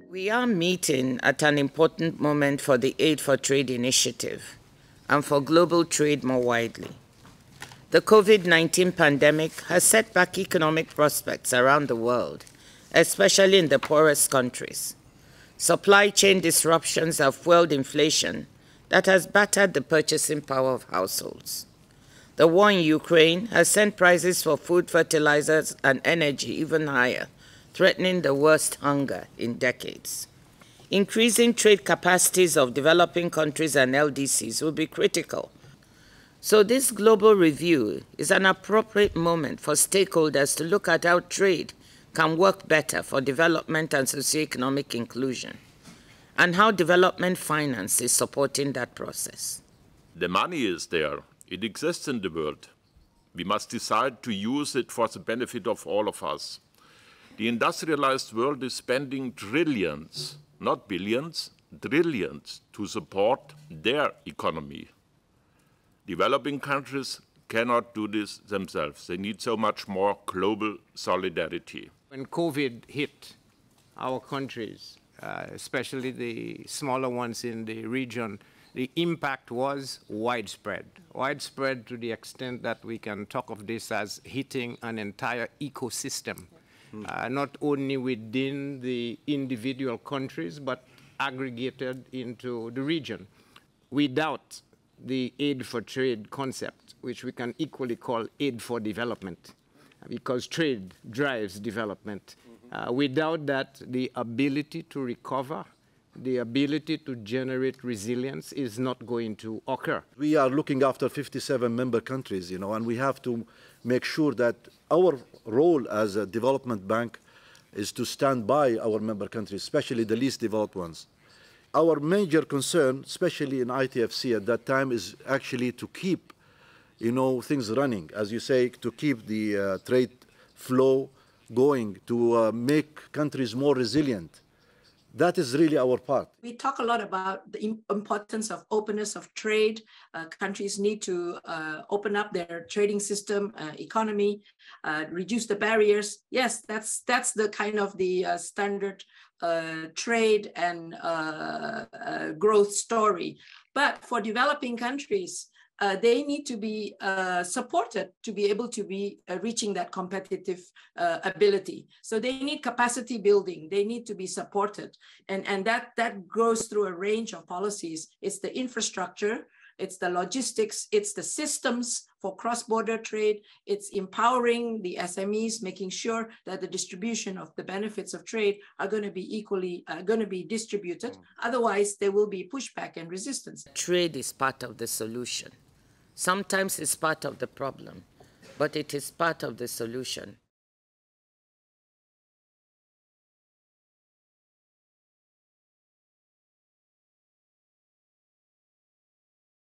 We are meeting at an important moment for the Aid for Trade initiative and for global trade more widely. The COVID-19 pandemic has set back economic prospects around the world, especially in the poorest countries. Supply chain disruptions have fueled inflation that has battered the purchasing power of households. The war in Ukraine has sent prices for food, fertilizers, and energy even higher, threatening the worst hunger in decades. Increasing trade capacities of developing countries and LDCs will be critical. So this global review is an appropriate moment for stakeholders to look at how trade can work better for development and socioeconomic inclusion, and how development finance is supporting that process. The money is there. It exists in the world. We must decide to use it for the benefit of all of us. The industrialized world is spending trillions, not billions, trillions to support their economy. Developing countries cannot do this themselves. They need so much more global solidarity. When COVID hit our countries, especially the smaller ones in the region, the impact was widespread. Widespread to the extent that we can talk of this as hitting an entire ecosystem, not only within the individual countries, but aggregated into the region. Without the aid for trade concept, which we can equally call aid for development, because trade drives development. Without that, the ability to recover, the ability to generate resilience is not going to occur. We are looking after 57 member countries, and we have to make sure that our role as a development bank is to stand by our member countries, especially the least developed ones. Our major concern, especially in ITFC at that time, is actually to keep, things running, as you say, to keep the trade flow going, to make countries more resilient. That is really our part. We talk a lot about the importance of openness of trade. Countries need to open up their trading system, economy, reduce the barriers. Yes, that's the kind of the standard trade and growth story. But for developing countries, they need to be supported to be able to be reaching that competitive ability. So they need capacity building. They need to be supported. And that grows through a range of policies. It's the infrastructure, it's the logistics, it's the systems for cross-border trade, it's empowering the SMEs, making sure that the distribution of the benefits of trade are going to be equally distributed. Otherwise, there will be pushback and resistance. Trade is part of the solution. Sometimes it's part of the problem, but it is part of the solution.